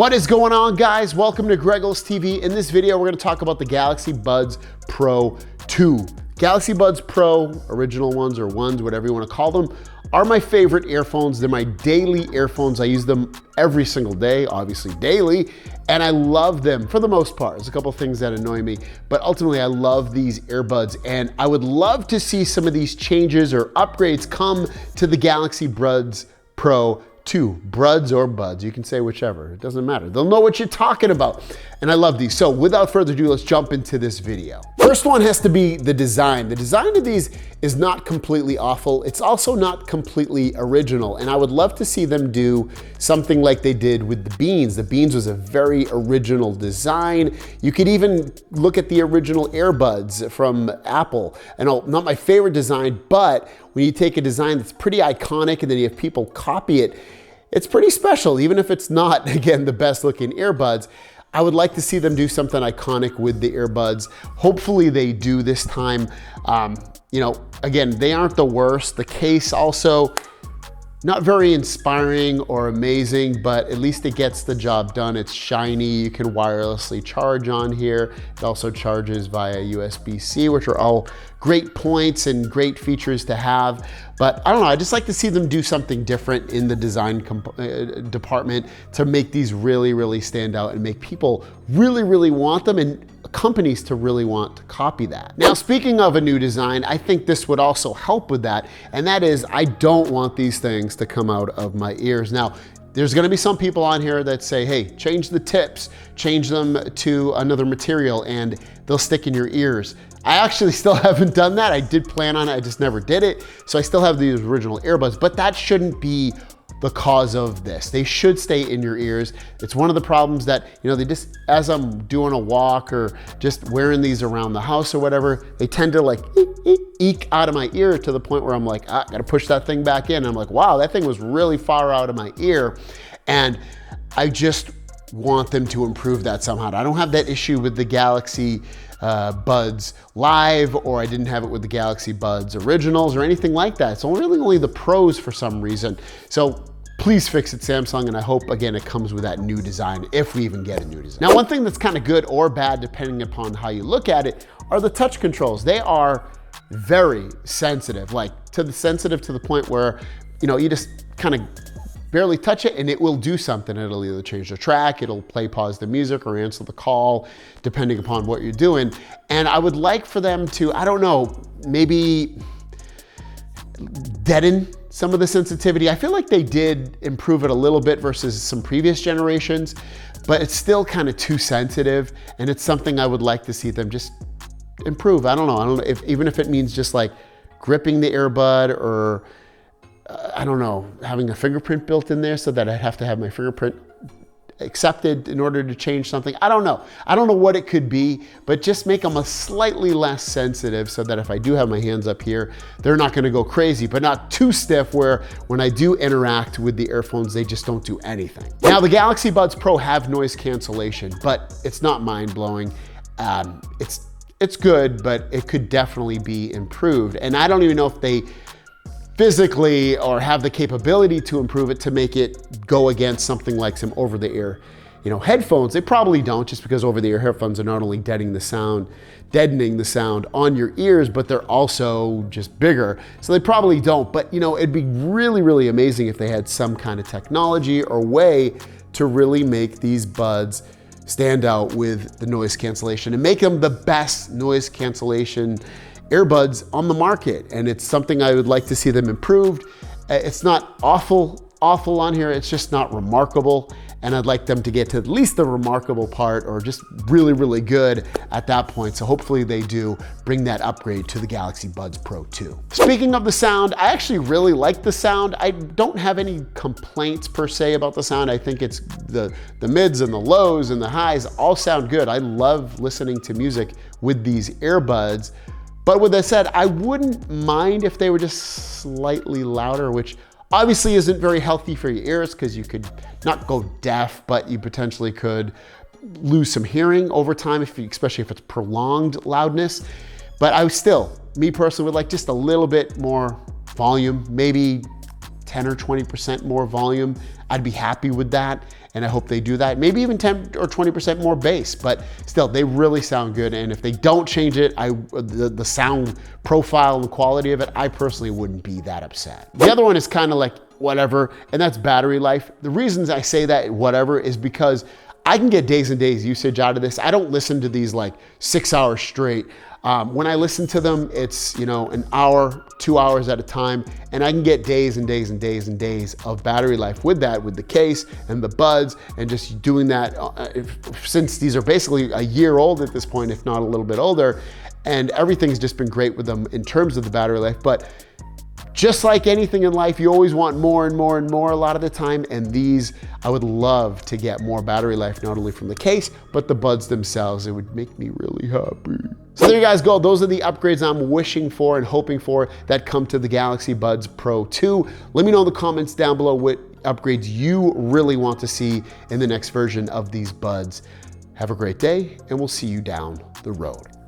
What is going on, guys? Welcome to Greggles TV. In this video, we're going to talk about the Galaxy Buds Pro 2. Galaxy Buds Pro, original ones or ones, whatever you want to call them, are my favorite earphones. They're my daily earphones. I use them every single day, obviously daily, and I love them for the most part. There's a couple things that annoy me, but ultimately I love these earbuds, and I would love to see some of these changes or upgrades come to the Galaxy Buds Pro 2. Bruds or buds, you can say whichever, it doesn't matter. They'll know what you're talking about. And I love these. So without further ado, let's jump into this video. First one has to be the design. The design of these is not completely awful. It's also not completely original. And I would love to see them do something like they did with the Beans. The Beans was a very original design. You could even look at the original Earbuds from Apple. And not my favorite design, but when you take a design that's pretty iconic and then you have people copy it, it's pretty special, even if it's not, again, the best looking earbuds. I would like to see them do something iconic with the earbuds. Hopefully they do this time. Again, they aren't the worst. The case also, not very inspiring or amazing, but at least it gets the job done. It's shiny, you can wirelessly charge on here. It also charges via USB-C, which are all great points and great features to have. But I don't know, I just like to see them do something different in the design department to make these really, really stand out and make people really, really want them and companies to really want to copy that. Now, speaking of a new design, I think this would also help with that. And that is, I don't want these things to come out of my ears. Now, there's gonna be some people on here that say, hey, change the tips, change them to another material and they'll stick in your ears. I actually still haven't done that. I did plan on it, I just never did it. So I still have these original earbuds, but that shouldn't be the cause of this. They should stay in your ears. It's one of the problems that, they just, as I'm doing a walk or just wearing these around the house or whatever, they tend to like eke out of my ear to the point where I'm like, gotta push that thing back in. And I'm like, wow, that thing was really far out of my ear. And I just want them to improve that somehow. I don't have that issue with the Galaxy Buds Live, or I didn't have it with the Galaxy Buds Originals or anything like that. It's only the Pros for some reason. So please fix it, Samsung, and I hope, again, it comes with that new design, if we even get a new design. Now, one thing that's kind of good or bad, depending upon how you look at it, are the touch controls. They are very sensitive, sensitive to the point where, you just kind of barely touch it and it will do something. It'll either change the track, it'll play, pause the music, or answer the call, depending upon what you're doing. And I would like for them to, I don't know, maybe deaden some of the sensitivity. I feel like they did improve it a little bit versus some previous generations, but it's still kind of too sensitive. And it's something I would like to see them just improve. I don't know even if it means just like gripping the earbud, or I don't know, having a fingerprint built in there so that I'd have to have my fingerprint accepted in order to change something. I don't know what it could be, but just make them a slightly less sensitive so that if I do have my hands up here, they're not gonna go crazy, but not too stiff where when I do interact with the earphones, they just don't do anything. Now, the Galaxy Buds Pro have noise cancellation, but it's not mind-blowing. It's good, but it could definitely be improved. And I don't even know if they physically or have the capability to improve it to make it go against something like some over-the-ear headphones. They probably don't, just because over-the-ear headphones are not only deadening the sound on your ears, but they're also just bigger. So they probably don't, but it'd be really, really amazing if they had some kind of technology or way to really make these buds stand out with the noise cancellation and make them the best noise cancellation earbuds on the market. And it's something I would like to see them improved. It's not awful on here, it's just not remarkable. And I'd like them to get to at least the remarkable part, or just really, really good at that point. So hopefully they do bring that upgrade to the Galaxy Buds Pro 2. Speaking of the sound, I actually really like the sound. I don't have any complaints per se about the sound. I think it's the mids and the lows and the highs all sound good. I love listening to music with these earbuds. But with that said, I wouldn't mind if they were just slightly louder, which obviously isn't very healthy for your ears, because you could not go deaf, but you potentially could lose some hearing over time, especially if it's prolonged loudness. But I still, me personally, would like just a little bit more volume, maybe 10 or 20% more volume. I'd be happy with that. and I hope they do that. Maybe even 10 or 20% more bass, but still, they really sound good. And if they don't change it, the sound profile and the quality of it, I personally wouldn't be that upset. The other one is kind of like whatever, and that's battery life. The reasons I say that whatever is because I can get days and days usage out of this. I don't listen to these like 6 hours straight. When I listen to them, it's, you know, an hour, 2 hours at a time, and I can get days and days and days and days of battery life with that, with the case and the buds, and just doing that since these are basically a year old at this point, if not a little bit older, and everything's just been great with them in terms of the battery life. But just like anything in life, you always want more and more and more a lot of the time, and these, I would love to get more battery life, not only from the case, but the buds themselves. It would make me really happy. So there you guys go. Those are the upgrades I'm wishing for and hoping for that come to the Galaxy Buds Pro 2. Let me know in the comments down below what upgrades you really want to see in the next version of these buds. Have a great day, and we'll see you down the road.